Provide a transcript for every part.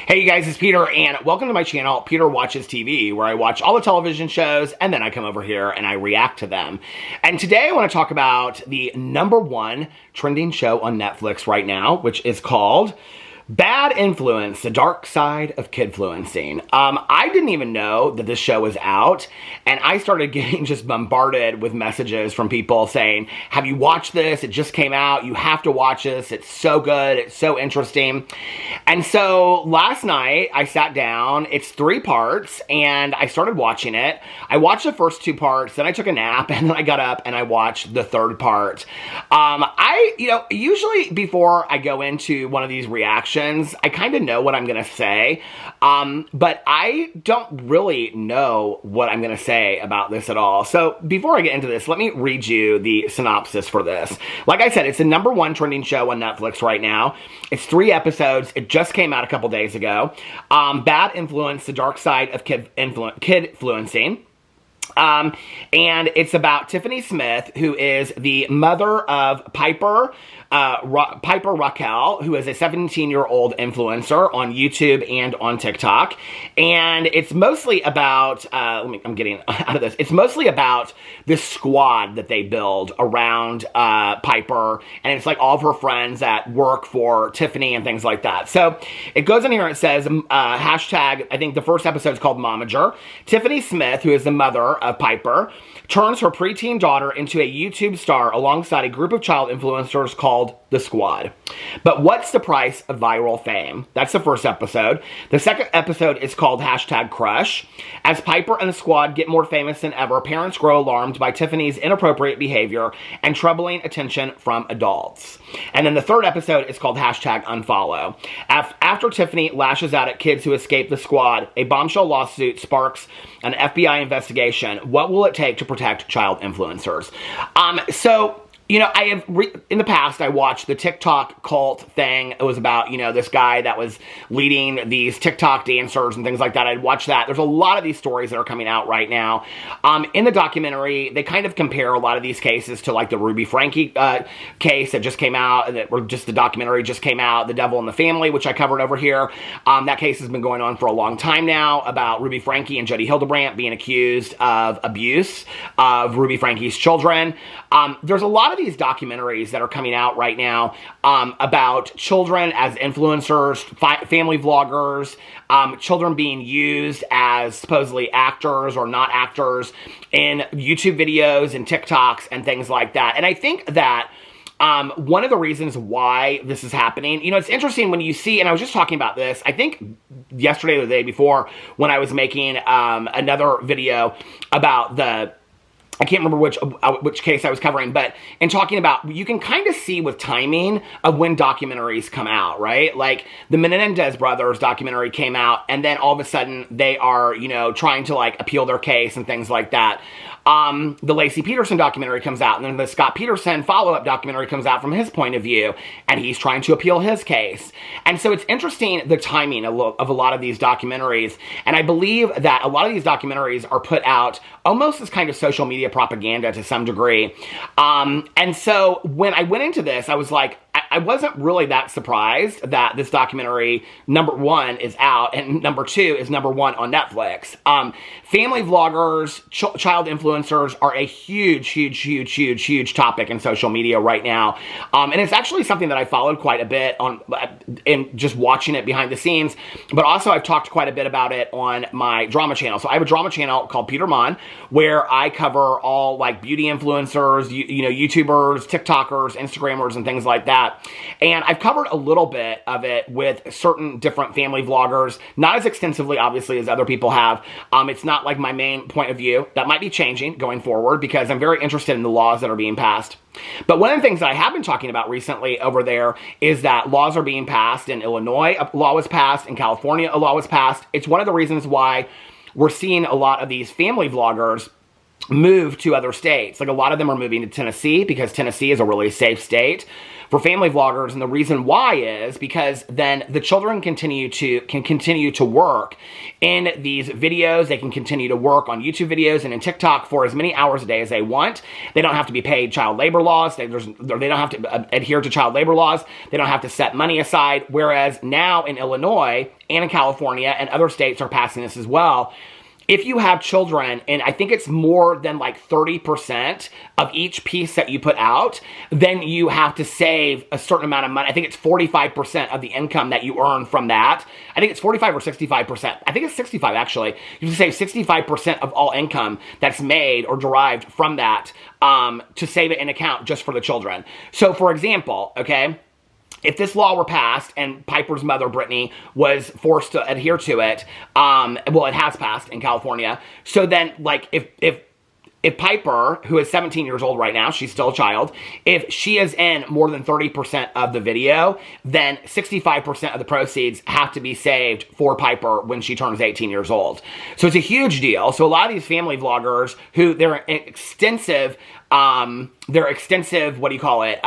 Hey you guys, it's Peter, and welcome to my channel, Peter Watches TV, where I watch all the television shows, and then I come over here and I react to them. And today I want to talk about the #1 trending show on Netflix right now, which is called Bad Influence, The Dark Side of Kidfluencing. I didn't even know that this show was out, and I started getting just bombarded with messages from people saying, have you watched this? It just came out. You have to watch this. It's so good. It's so interesting. And so last night I sat down. It's 3 parts, and I started watching it. I watched the first 2 parts, then I took a nap, and then I got up and I watched the 3rd part. Usually before I go into one of these reactions, I kind of know what I'm going to say, but I don't really know what I'm going to say about this at all. So before I get into this, let me read you the synopsis for this. Like I said, it's the #1 trending show on Netflix right now. It's 3 episodes. It just came out a couple days ago. Bad Influence, The Dark Side of Kidfluencing. And it's about Tiffany Smith, who is the mother of Piper Raquel, who is a 17-year-old influencer on YouTube and on TikTok. And it's mostly about, I'm getting out of this. It's mostly about this squad that they build around Piper. And it's like all of her friends that work for Tiffany and things like that. So it goes in here and it says, hashtag, I think the first episode is called Momager. Tiffany Smith, who is the mother of Piper, turns her preteen daughter into a YouTube star alongside a group of child influencers called The Squad. But what's the price of viral fame? That's the first episode. The second episode is called hashtag Crush. As Piper and The Squad get more famous than ever, parents grow alarmed by Tiffany's inappropriate behavior and troubling attention from adults. And then the third episode is called hashtag Unfollow. After Tiffany lashes out at kids who escape The Squad, a bombshell lawsuit sparks an FBI investigation. What will it take to protect child influencers? I have, in the past, I watched the TikTok cult thing. It was about, this guy that was leading these TikTok dancers and things like that. I'd watch that. There's a lot of these stories that are coming out right now. In the documentary, they kind of compare a lot of these cases to, like, the Ruby Franke case that just came out, the documentary just came out, The Devil in the Family, which I covered over here. That case has been going on for a long time now about Ruby Franke and Jodi Hildebrandt being accused of abuse of Ruby Franke's children. There's a lot of these documentaries that are coming out right now about children as influencers, family vloggers, children being used as supposedly actors or not actors in YouTube videos and TikToks and things like that. And I think that one of the reasons why this is happening, it's interesting when you see, and I was just talking about this, I think yesterday or the day before when I was making another video about I can't remember which case I was covering, but in talking about, you can kind of see with timing of when documentaries come out, right? Like the Menendez brothers documentary came out, and then all of a sudden they are, trying to like appeal their case and things like that. The Lacey Peterson documentary comes out, and then the Scott Peterson follow-up documentary comes out from his point of view, and he's trying to appeal his case. And so it's interesting, the timing of a lot of these documentaries, and I believe that a lot of these documentaries are put out almost as kind of social media propaganda to some degree. And so when I went into this, I was like, I wasn't really that surprised that this documentary, #1, is out, and #2 is #1 on Netflix. Family vloggers, child influencers are a huge topic in social media right now. And it's actually something that I followed quite a bit in just watching it behind the scenes, but also I've talked quite a bit about it on my drama channel. So I have a drama channel called Peter Mon, where I cover all like beauty influencers, YouTubers, TikTokers, Instagrammers, and things like that. And I've covered a little bit of it with certain different family vloggers, not as extensively, obviously, as other people have. It's not like my main point of view. That might be changing going forward because I'm very interested in the laws that are being passed. But one of the things that I have been talking about recently over there is that laws are being passed. In Illinois, a law was passed. In California, a law was passed. It's one of the reasons why we're seeing a lot of these family vloggers move to other states. Like a lot of them are moving to Tennessee because Tennessee is a really safe state for family vloggers, and the reason why is because then the children can continue to work in these videos. They can continue to work on YouTube videos and in TikTok for as many hours a day as they want. They don't have to be paid child labor laws. They don't have to adhere to child labor laws. They don't have to set money aside. Whereas now in Illinois and in California and other states are passing this as well. If you have children, and I think it's more than like 30% of each piece that you put out, then you have to save a certain amount of money. I think it's 45% of the income that you earn from that. I think it's 45 or 65%. I think it's 65 actually. You have to save 65% of all income that's made or derived from that to save it in account just for the children. So for example, okay, if this law were passed and Piper's mother, Brittany, was forced to adhere to it, well, it has passed in California. So then, like, if Piper, who is 17 years old right now, she's still a child, if she is in more than 30% of the video, then 65% of the proceeds have to be saved for Piper when she turns 18 years old. So it's a huge deal. So a lot of these family vloggers who their extensive, what do you call it,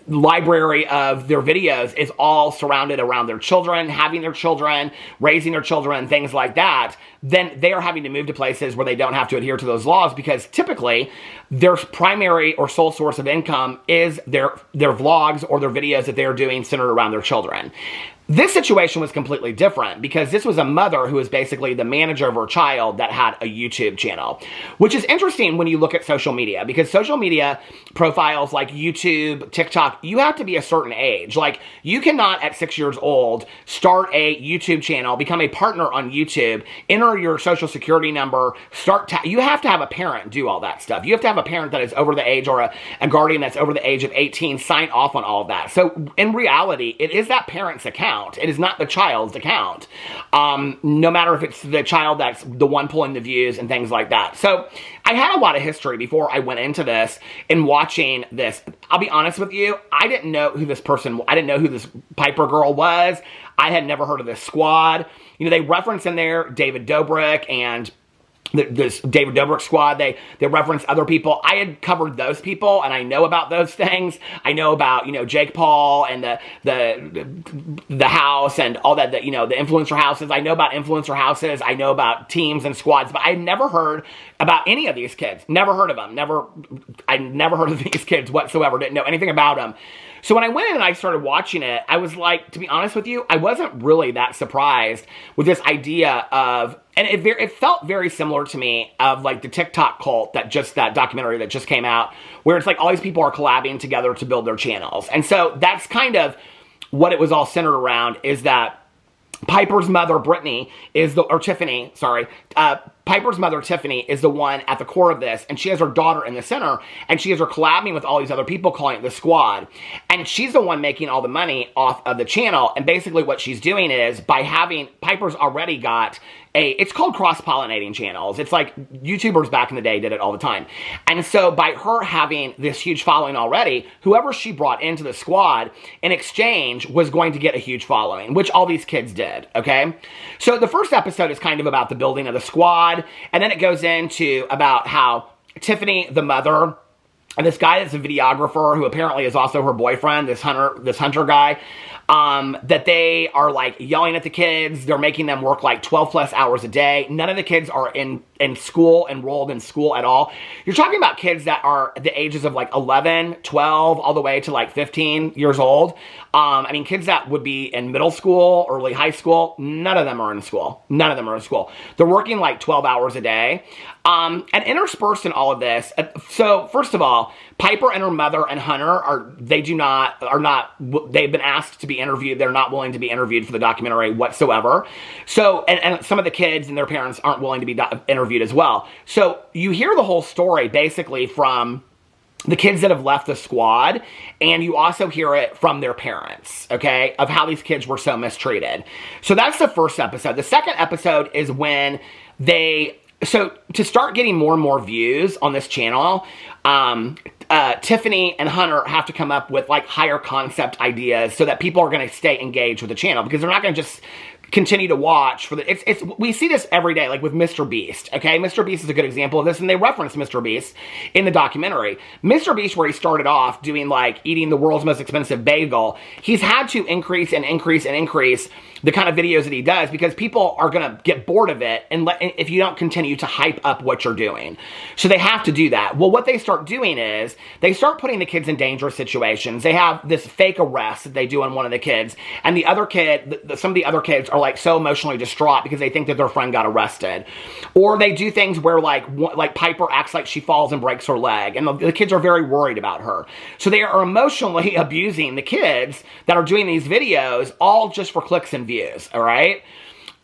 library of their videos is all surrounded around their children, having their children, raising their children, things like that, then they are having to move to places where they don't have to adhere to those laws because typically their primary or sole source of income is their vlogs or their videos that they're doing centered around their children. This situation was completely different because this was a mother who was basically the manager of her child that had a YouTube channel, which is interesting when you look at social media because social media profiles like YouTube, TikTok, you have to be a certain age. Like you cannot at 6 years old start a YouTube channel, become a partner on YouTube, enter your social security number, you have to have a parent do all that stuff. You have to have a parent that is over the age or a guardian that's over the age of 18 sign off on all of that. So in reality, it is that parent's account. It is not the child's account. No matter if it's the child that's the one pulling the views and things like that. So I had a lot of history before I went into this and watching this. I'll be honest with you, I didn't know who this Piper girl was. I had never heard of this squad. You know, they reference in there David Dobrik and this David Dobrik squad, they reference other people. I had covered those people, and I know about those things. I know about, you know, Jake Paul and the house and all that, the influencer houses. I know about influencer houses. I know about teams and squads, but I never heard about any of these kids. Never heard of them. I never heard of these kids whatsoever. Didn't know anything about them. So when I went in and I started watching it, I was like, to be honest with you, I wasn't really that surprised with this idea of, and it felt very similar to me of like the TikTok cult that documentary that just came out, where it's like all these people are collabing together to build their channels. And so that's kind of what it was all centered around, is that Piper's mother, Piper's mother, Tiffany, is the one at the core of this, and she has her daughter in the center, and she has her collabing with all these other people, calling it the squad, and she's the one making all the money off of the channel, and basically what she's doing is, by having, Piper's already got it's called cross-pollinating channels. It's like YouTubers back in the day did it all the time. And so by her having this huge following already, whoever she brought into the squad in exchange was going to get a huge following, which all these kids did, okay? So the first episode is kind of about the building of the squad, and then it goes into about how Tiffany, the mother, and this guy that's a videographer who apparently is also her boyfriend, this hunter guy, that they are like yelling at the kids. They're making them work like 12 plus hours a day. None of the kids are in school, enrolled in school at all. You're talking about kids that are the ages of like 11, 12, all the way to like 15 years old. I mean, kids that would be in middle school, early high school, none of them are in school. None of them are in school. They're working like 12 hours a day. And interspersed in all of this, so first of all, Piper and her mother and Hunter they've been asked to be interviewed. They're not willing to be interviewed for the documentary whatsoever. So, and some of the kids and their parents aren't willing to be interviewed as well. So you hear the whole story basically from the kids that have left the squad, and you also hear it from their parents, okay, of how these kids were so mistreated. So that's the first episode. The second episode is when so to start getting more and more views on this channel, Tiffany and Hunter have to come up with like higher concept ideas so that people are going to stay engaged with the channel, because they're not going to just continue to watch for the, we see this every day, like with Mr. Beast, okay? Mr. Beast is a good example of this, and they reference Mr. Beast in the documentary. Mr. Beast, where he started off doing like eating the world's most expensive bagel, he's had to increase and increase and increase the kind of videos that he does, because people are going to get bored of it if you don't continue to hype up what you're doing. So they have to do that. Well, what they start doing is they start putting the kids in dangerous situations. They have this fake arrest that they do on one of the kids, and the other kid, some of the other kids are like so emotionally distraught because they think that their friend got arrested. Or they do things where like Piper acts like she falls and breaks her leg, and the kids are very worried about her. So they are emotionally abusing the kids that are doing these videos, all just for clicks and views, all right?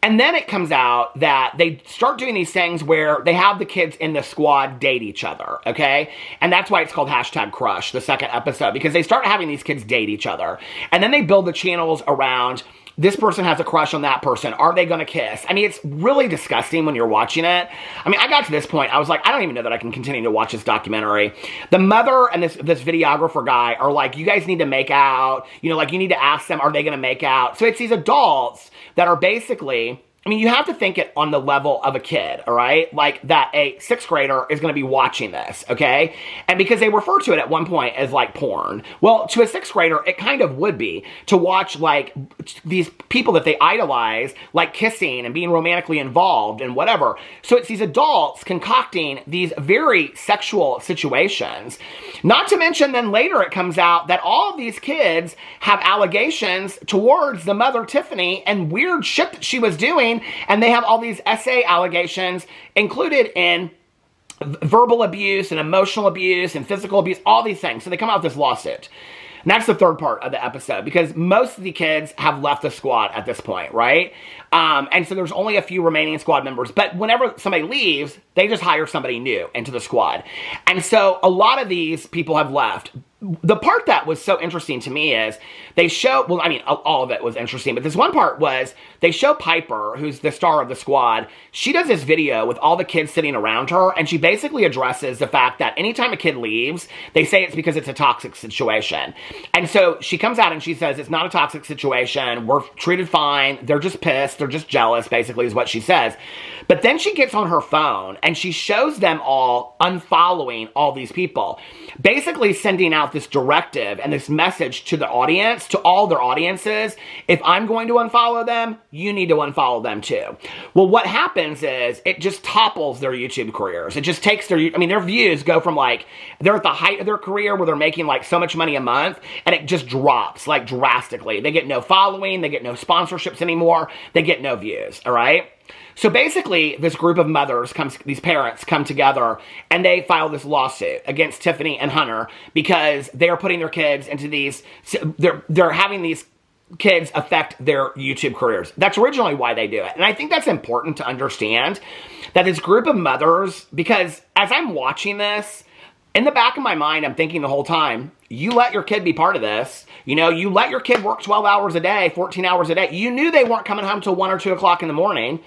And then it comes out that they start doing these things where they have the kids in the squad date each other, okay? And that's why it's called #crush, the second episode, because they start having these kids date each other. And then they build the channels around, this person has a crush on that person. Are they going to kiss? I mean, it's really disgusting when you're watching it. I mean, I got to this point, I was like, I don't even know that I can continue to watch this documentary. The mother and this videographer guy are like, you guys need to make out. You know, like you need to ask them, are they going to make out? So it's these adults that are basically, I mean, you have to think it on the level of a kid, all right? Like that a sixth grader is going to be watching this, okay? And because they refer to it at one point as like porn. Well, to a sixth grader, it kind of would be to watch like these people that they idolize, like kissing and being romantically involved and whatever. So it's these adults concocting these very sexual situations. Not to mention then later it comes out that all of these kids have allegations towards the mother, Tiffany, and weird shit that she was doing. And they have all these SA allegations included in verbal abuse and emotional abuse and physical abuse, all these things. So they come out with this lawsuit. And that's the third part of the episode, because most of the kids have left the squad at this point, right? And so there's only a few remaining squad members. But whenever somebody leaves, they just hire somebody new into the squad. And so a lot of these people have left. The part that was so interesting to me is they show, well, I mean, all of it was interesting, but this one part was they show Piper, who's the star of the squad. She does this video with all the kids sitting around her, and she basically addresses the fact that anytime a kid leaves, they say it's because it's a toxic situation. And so she comes out and she says, it's not a toxic situation. We're treated fine. They're just pissed. They're just jealous, basically, is what she says. But then she gets on her phone and she shows them all unfollowing all these people, basically sending out this directive and this message to the audience, to all their audiences. If I'm going to unfollow them, you need to unfollow them too. Well, what happens is it just topples their YouTube careers. It just takes their, I mean, their views go from like, they're at the height of their career where they're making like so much money a month, and it just drops like drastically. They get no following, they get no sponsorships anymore, they get no views, all right? So basically, this group of mothers, these parents come together and they file this lawsuit against Tiffany and Hunter because they are putting their kids into these, they're having these kids affect their YouTube careers. That's originally why they do it. And I think that's important to understand, that this group of mothers, because as I'm watching this, in the back of my mind, I'm thinking the whole time, you let your kid be part of this. You know, you let your kid work 12 hours a day, 14 hours a day. You knew they weren't coming home till 1 or 2 o'clock in the morning.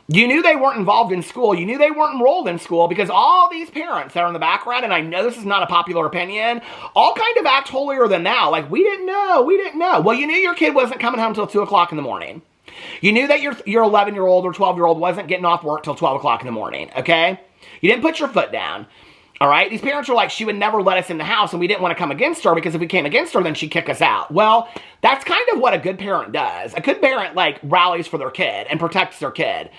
You knew they weren't involved in school. You knew they weren't enrolled in school, because all these parents that are in the background, and I know this is not a popular opinion, all kind of act holier than thou. Like, we didn't know. Well, you knew your kid wasn't coming home till 2 o'clock in the morning. You knew that your 11-year-old or 12-year-old wasn't getting off work till 12 o'clock in the morning, okay? You didn't put your foot down. All right? These parents are like, she would never let us in the house, and we didn't want to come against her, because if we came against her, then she'd kick us out. Well, that's kind of what a good parent does. A good parent, like, rallies for their kid and protects their kid.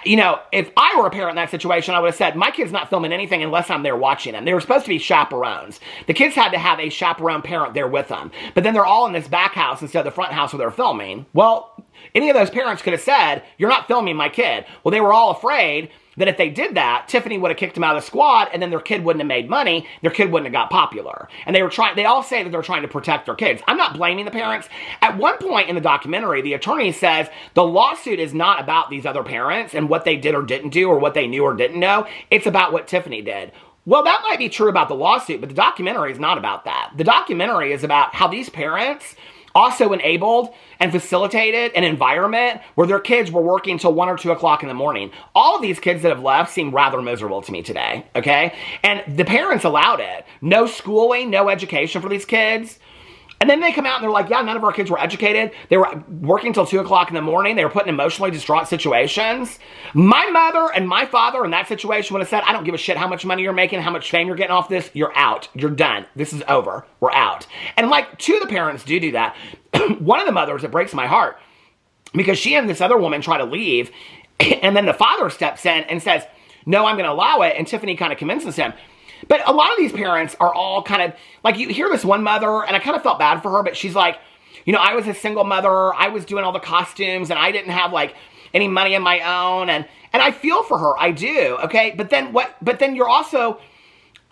You know, if I were a parent in that situation, I would have said, my kid's not filming anything unless I'm there watching them. They were supposed to be chaperones. The kids had to have a chaperone parent there with them. But then they're all in this back house instead of the front house where they're filming. Well, any of those parents could have said, you're not filming my kid. Well, they were all afraid that if they did that, Tiffany would have kicked them out of the squad, and then their kid wouldn't have made money, their kid wouldn't have got popular. And they all say that they're trying to protect their kids. I'm not blaming the parents. At one point in the documentary, the attorney says the lawsuit is not about these other parents and what they did or didn't do or what they knew or didn't know. It's about what Tiffany did. Well, that might be true about the lawsuit, but the documentary is not about that. The documentary is about how these parents also enabled and facilitated an environment where their kids were working until 1 or 2 o'clock in the morning. All of these kids that have left seem rather miserable to me today, okay? And the parents allowed it. No schooling, no education for these kids. And then they come out and they're like, yeah, none of our kids were educated. They were working until 2 o'clock in the morning. They were put in emotionally distraught situations. My mother and my father in that situation would have said, I don't give a shit how much money you're making, how much fame you're getting off this. You're out. You're done. This is over. We're out. And like, two of the parents do that. One of the mothers, it breaks my heart because she and this other woman try to leave. And then the father steps in and says, no, I'm going to allow it. And Tiffany kind of convinces him. But a lot of these parents are all kind of, like, you hear this one mother, and I kind of felt bad for her, but she's like, you know, I was a single mother, I was doing all the costumes, and I didn't have, like, any money of my own, and I feel for her, I do, okay? But then you're also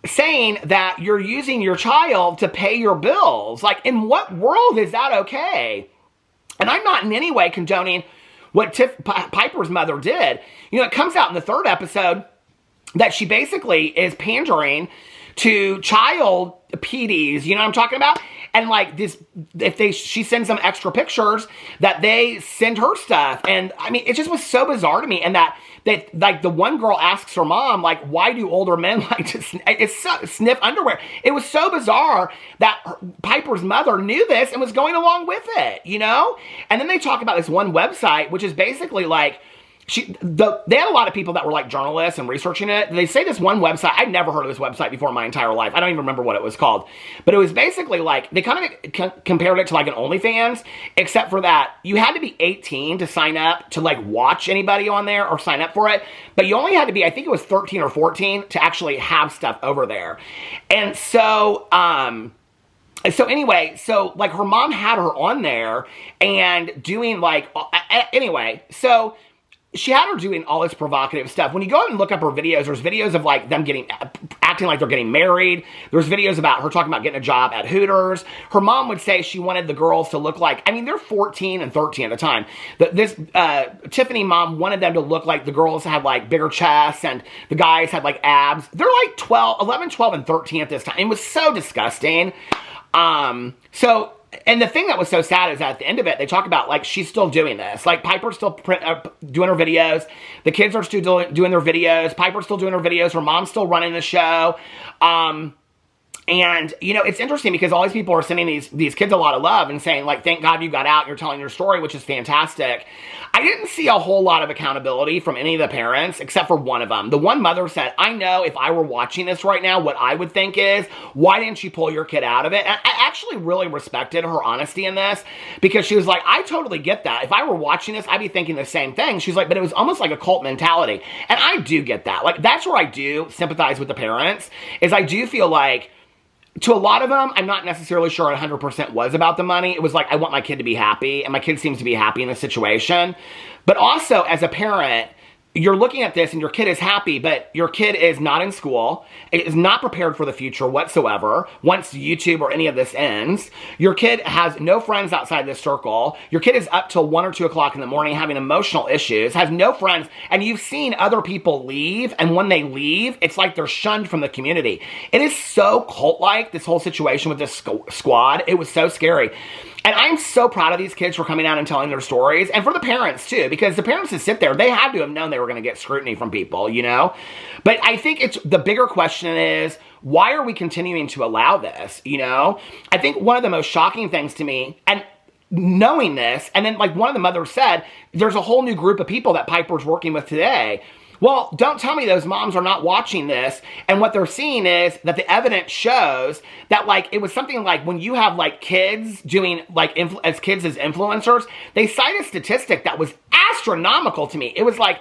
saying that you're using your child to pay your bills. Like, in what world is that okay? And I'm not in any way condoning what Piper's mother did. You know, it comes out in the 3rd episode that she basically is pandering to child PDs, you know what I'm talking about? And like this, she sends them extra pictures that they send her stuff. And I mean, it just was so bizarre to me. And that like the one girl asks her mom, like, why do older men like to sniff underwear? It was so bizarre that Piper's mother knew this and was going along with it, you know? And then they talk about this one website, which is basically like, they had a lot of people that were like journalists and researching it. They say this one website, I'd never heard of this website before in my entire life. I don't even remember what it was called. But it was basically like, they kind of compared it to like an OnlyFans, except for that you had to be 18 to sign up to like watch anybody on there or sign up for it. But you only had to be, I think it was 13 or 14 to actually have stuff over there. And so, anyway, so like her mom had her on there and doing like, anyway, so she had her doing all this provocative stuff. When you go out and look up her videos, there's videos of like them acting like they're getting married. There's videos about her talking about getting a job at Hooters. Her mom would say she wanted the girls to look like, I mean, they're 14 and 13 at the time. This Tiffany mom wanted them to look like the girls had like bigger chests and the guys had like abs. They're like 11, 12, and 13 at this time. It was so disgusting. And the thing that was so sad is that at the end of it, they talk about, like, she's still doing this. Like, Piper's still doing her videos. The kids are still doing their videos. Piper's still doing her videos. Her mom's still running the show. And, you know, it's interesting because all these people are sending these kids a lot of love and saying, like, thank God you got out and you're telling your story, which is fantastic. I didn't see a whole lot of accountability from any of the parents, except for one of them. The one mother said, I know if I were watching this right now, what I would think is, why didn't you pull your kid out of it? And I actually really respected her honesty in this because she was like, I totally get that. If I were watching this, I'd be thinking the same thing. She's like, but it was almost like a cult mentality. And I do get that. Like, that's where I do sympathize with the parents, is I do feel like, to a lot of them, I'm not necessarily sure 100% was about the money. It was like, I want my kid to be happy, and my kid seems to be happy in this situation. But also, as a parent, you're looking at this and your kid is happy, but your kid is not in school, is not prepared for the future whatsoever once YouTube or any of this ends. Your kid has no friends outside this circle. Your kid is up till 1 or 2 o'clock in the morning having emotional issues, has no friends, and you've seen other people leave, and when they leave, it's like they're shunned from the community. It is so cult-like, this whole situation with this squad. It was so scary. And I'm so proud of these kids for coming out and telling their stories, and for the parents too, because the parents that sit there, they had to have known they were going to get scrutiny from people, you know? But I think the bigger question is, why are we continuing to allow this, you know? I think one of the most shocking things to me, and knowing this, and then like one of the mothers said, there's a whole new group of people that Piper's working with today. Well, don't tell me those moms are not watching this, and what they're seeing is that the evidence shows that, like, it was something like when you have, like, kids doing, like, as kids as influencers, they cite a statistic that was astronomical to me. It was like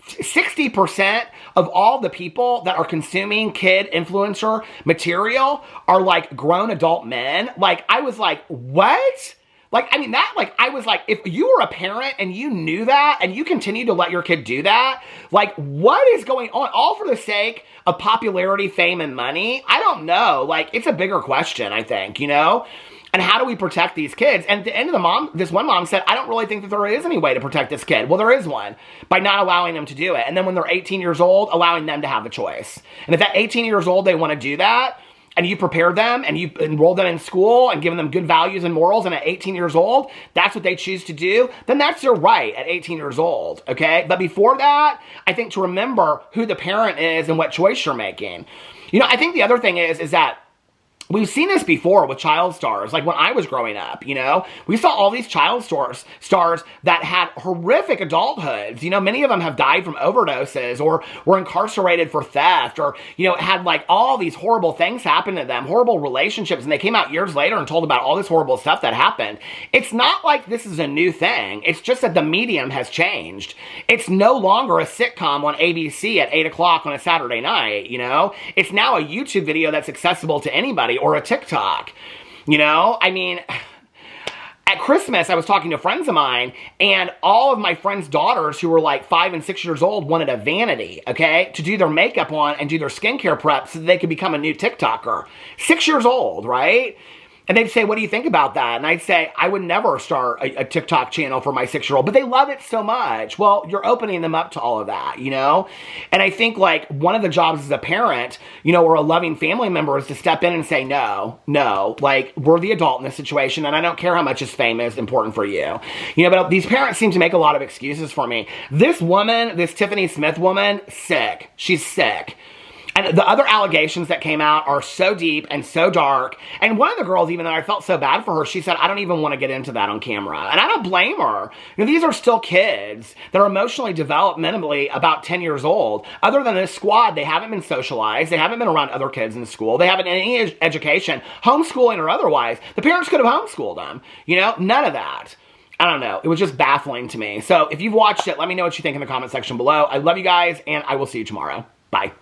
60% of all the people that are consuming kid influencer material are, like, grown adult men. Like, I was like, what? Like, I mean, that, like, I was like, if you were a parent and you knew that and you continue to let your kid do that, like, what is going on? All for the sake of popularity, fame, and money? I don't know. Like, it's a bigger question, I think, you know? And how do we protect these kids? And at the end of this one mom said, I don't really think that there is any way to protect this kid. Well, there is one, by not allowing them to do it. And then when they're 18 years old, allowing them to have the choice. And if at 18 years old they want to do that, and you prepare them and you enroll them in school and given them good values and morals, and at 18 years old, that's what they choose to do, then that's their right at 18 years old, okay? But before that, I think to remember who the parent is and what choice you're making. You know, I think the other thing is that we've seen this before with child stars. Like when I was growing up, you know, we saw all these child stars that had horrific adulthoods. You know, many of them have died from overdoses or were incarcerated for theft or, you know, had like all these horrible things happen to them, horrible relationships. And they came out years later and told about all this horrible stuff that happened. It's not like this is a new thing. It's just that the medium has changed. It's no longer a sitcom on ABC at 8 o'clock on a Saturday night, you know? It's now a YouTube video that's accessible to anybody, or a TikTok, you know? I mean, at Christmas, I was talking to friends of mine, and all of my friends' daughters who were like 5 and 6 years old wanted a vanity, okay, to do their makeup on and do their skincare prep so that they could become a new TikToker. 6 years old, right? And they'd say, what do you think about that? And I'd say, I would never start a TikTok channel for my 6-year-old, but they love it so much. Well, you're opening them up to all of that, you know? And I think like one of the jobs as a parent, you know, or a loving family member is to step in and say, no, like we're the adult in this situation and I don't care how much is fame is important for you. You know, but these parents seem to make a lot of excuses for me. This woman, this Tiffany Smith woman, sick. She's sick. And the other allegations that came out are so deep and so dark. And one of the girls, even though I felt so bad for her, she said, I don't even want to get into that on camera. And I don't blame her. You know, these are still kids that are emotionally developmentally about 10 years old. Other than this squad, they haven't been socialized. They haven't been around other kids in school. They haven't any education, homeschooling or otherwise. The parents could have homeschooled them. You know, none of that. I don't know. It was just baffling to me. So if you've watched it, let me know what you think in the comment section below. I love you guys, and I will see you tomorrow. Bye.